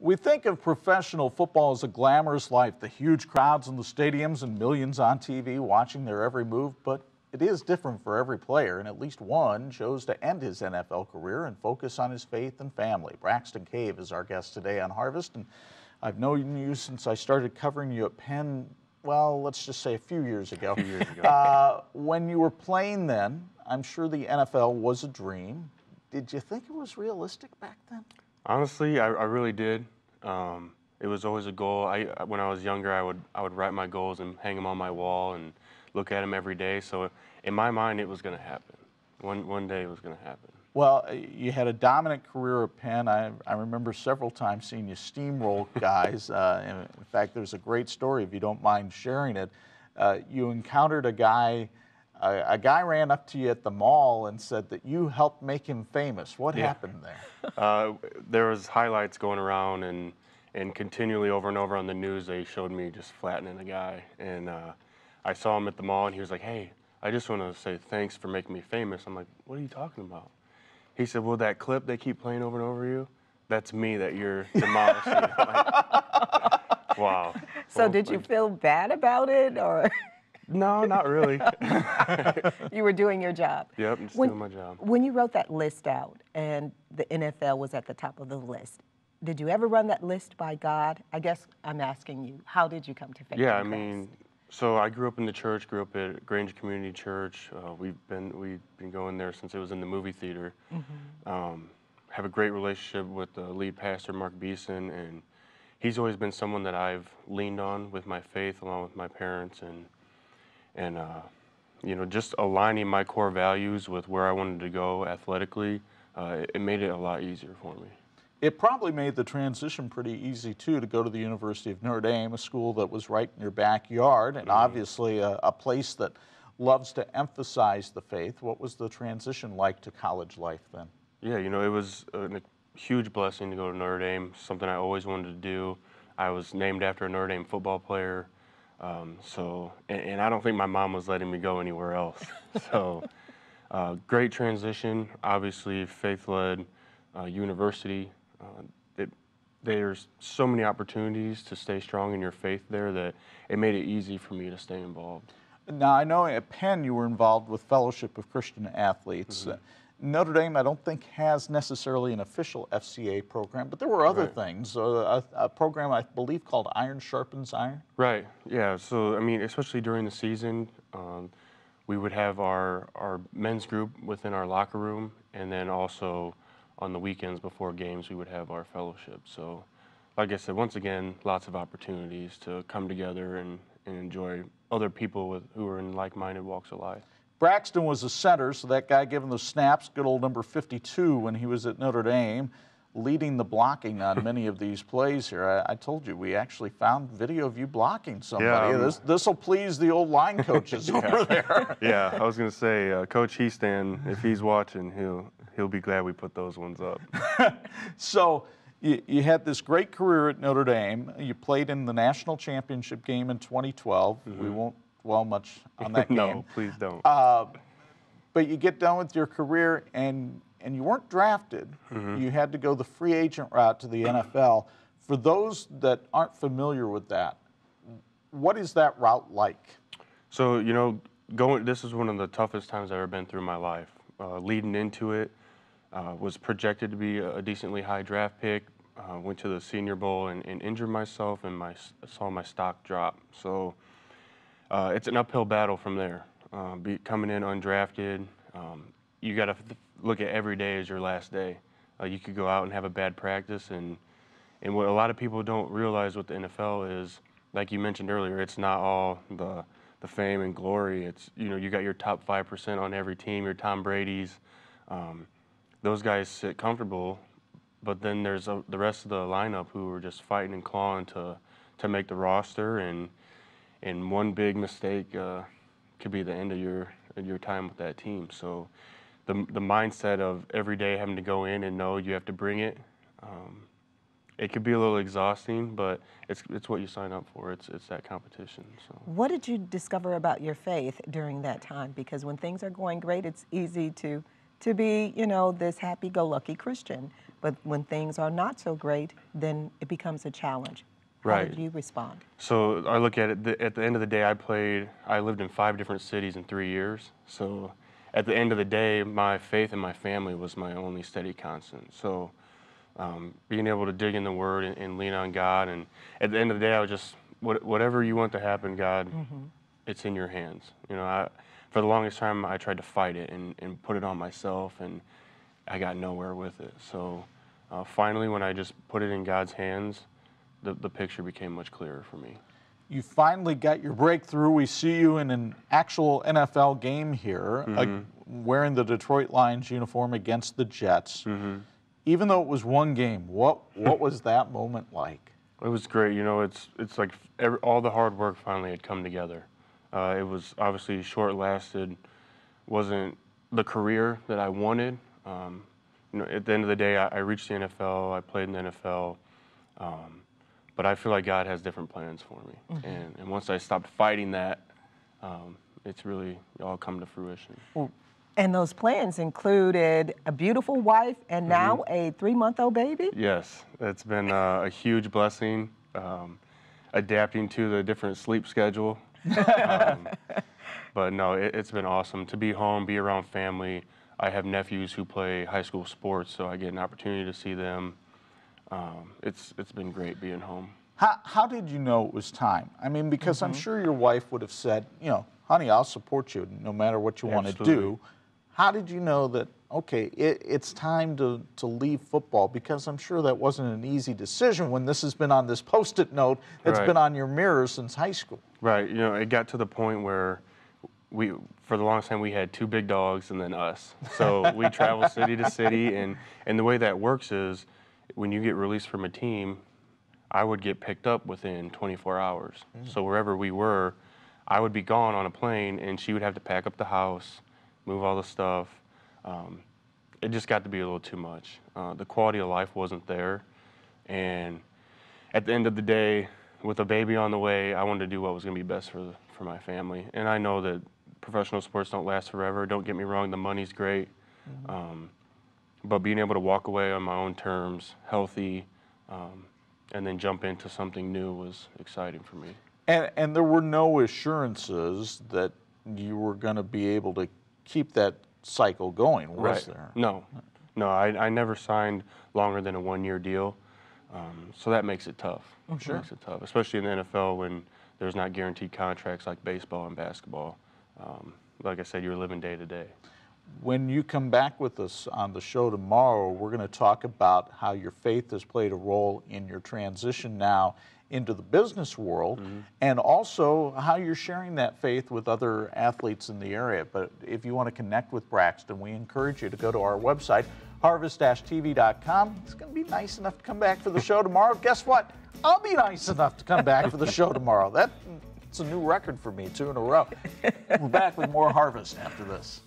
We think of professional football as a glamorous life, the huge crowds in the stadiums and millions on TV watching their every move, but it is different for every player, and at least one chose to end his NFL career and focus on his faith and family. Braxston Cave is our guest today on Harvest, and I've known you since I started covering you at Penn, well, let's just say a few years ago. When you were playing then, I'm sure the NFL was a dream. Did you think it was realistic back then? Honestly, I really did. It was always a goal. When I was younger, I would write my goals and hang them on my wall and look at them every day. So in my mind, it was going to happen. One day it was going to happen. Well, you had a dominant career at Penn. I remember several times seeing you steamroll guys. In fact, there's a great story, if you don't mind sharing it. You encountered a guy ran up to you at the mall and said that you helped make him famous. What happened there? There was highlights going around, and continually over and over on the news, they showed me just flattening a guy. And I saw him at the mall, and he was like, "Hey, I just want to say thanks for making me famous." I'm like, "What are you talking about?" He said, "Well, that clip they keep playing over and over you, that's me that you're demolishing." Like, wow. So well, did you feel bad about it, or? No, not really. You were doing your job. Yep, I'm just doing my job. When you wrote that list out and the NFL was at the top of the list, did you ever run that list by God? I guess I'm asking you, how did you come to faith? Yeah, I mean, so I grew up in the church, grew up at Granger Community Church. We've been going there since it was in the movie theater. Mm-hmm. Have a great relationship with the lead pastor, Mark Beeson, and he's always been someone that I've leaned on with my faith along with my parents, and you know, just aligning my core values with where I wanted to go athletically, it made it a lot easier for me. It probably made the transition pretty easy, too, to go to the University of Notre Dame, a school that was right in your backyard, and obviously a place that loves to emphasize the faith. What was the transition like to college life then? Yeah, you know, it was a huge blessing to go to Notre Dame, something I always wanted to do. I was named after a Notre Dame football player. And I don't think my mom was letting me go anywhere else. So, great transition, obviously faith-led university. There's so many opportunities to stay strong in your faith there that it made it easy for me to stay involved. Now, I know at Penn you were involved with Fellowship of Christian Athletes. Mm-hmm. Notre Dame, I don't think, has necessarily an official FCA program, but there were other things. A program, I believe, called Iron Sharpens Iron. Right, yeah. So, I mean, especially during the season, we would have our men's group within our locker room, and then also on the weekends before games, we would have our fellowship. So, like I said, once again, lots of opportunities to come together and enjoy other people who are in like-minded walks of life. Braxston was a center, so that guy giving the snaps, good old number 52 when he was at Notre Dame, leading the blocking on many of these plays here. I told you, we actually found video of you blocking somebody. Yeah, this will please the old line coaches over there. Yeah, I was going to say, Coach Heastan, if he's watching, he'll be glad we put those ones up. So you had this great career at Notre Dame. You played in the national championship game in 2012. Mm-hmm. We won't dwell much on that game. No, please don't. But you get done with your career, and you weren't drafted. Mm-hmm. You had to go the free agent route to the NFL. For those that aren't familiar with that, what is that route like? So, you know, this is one of the toughest times I've ever been through in my life. Leading into it, was projected to be a decently high draft pick. Went to the Senior Bowl and injured myself, and saw my stock drop. So it's an uphill battle from there. Coming in undrafted, you got to look at every day as your last day. You could go out and have a bad practice, and what a lot of people don't realize with the NFL is, like you mentioned earlier, it's not all the fame and glory. It's, you know, you got your top 5% on every team, your Tom Brady's. Those guys sit comfortable, but then there's the rest of the lineup who are just fighting and clawing to make the roster, and one big mistake could be the end of your time with that team. So the mindset of every day having to go in and know you have to bring it, it could be a little exhausting, but it's what you sign up for. It's that competition. So. What did you discover about your faith during that time? Because when things are going great, it's easy to to be, you know, this happy-go-lucky Christian. But when things are not so great, then it becomes a challenge. How Right. did you respond? So I look at it, at the end of the day, I lived in 5 different cities in 3 years. So at the end of the day, my faith in my family was my only steady constant. So being able to dig in the Word and lean on God, and at the end of the day, I was just, whatever you want to happen, God, it's in your hands. You know, for the longest time, I tried to fight it and put it on myself, and I got nowhere with it. So finally, when I just put it in God's hands, the picture became much clearer for me. You finally got your breakthrough. We see you in an actual NFL game here, wearing the Detroit Lions uniform against the Jets. Even though it was one game, what was that moment like? It was great. You know, it's like all the hard work finally had come together. It was obviously short-lasted, wasn't the career that I wanted. You know, at the end of the day, I reached the NFL. I played in the NFL. But I feel like God has different plans for me. And once I stopped fighting that, it's really all come to fruition. And those plans included a beautiful wife and now a 3-month-old baby? Yes, it's been a huge blessing, adapting to the different sleep schedule. But no, it's been awesome to be home, be around family. I have nephews who play high school sports, so I get an opportunity to see them. It's been great being home. How did you know it was time? I mean, because I'm sure your wife would have said, you know, honey, I'll support you no matter what you want to do. How did you know that, okay, it's time to leave football? Because I'm sure that wasn't an easy decision when this has been on this Post-it note that's been on your mirror since high school. Right. You know, it got to the point where for the longest time, we had 2 big dogs and then us. So we travel city to city, and the way that works is when you get released from a team, I would get picked up within 24 hours. So wherever we were, I would be gone on a plane, and she would have to pack up the house, move all the stuff. It just got to be a little too much. The quality of life wasn't there. And at the end of the day, with a baby on the way, I wanted to do what was going to be best for my family. And I know that professional sports don't last forever. Don't get me wrong, the money's great. But being able to walk away on my own terms, healthy, and then jump into something new was exciting for me. And there were no assurances that you were going to be able to keep that cycle going, was there? No. I never signed longer than a 1-year deal, so that makes it tough. Sure. It makes it tough, especially in the NFL when there's not guaranteed contracts like baseball and basketball. Like I said, you're living day to day. When you come back with us on the show tomorrow, we're going to talk about how your faith has played a role in your transition now into the business world, and also how you're sharing that faith with other athletes in the area. But if you want to connect with Braxston, we encourage you to go to our website, harvest-tv.com. It's going to be nice enough to come back for the show tomorrow. Guess what? I'll be nice enough to come back for the show tomorrow. That's a new record for me, 2 in a row. We're back with more Harvest after this.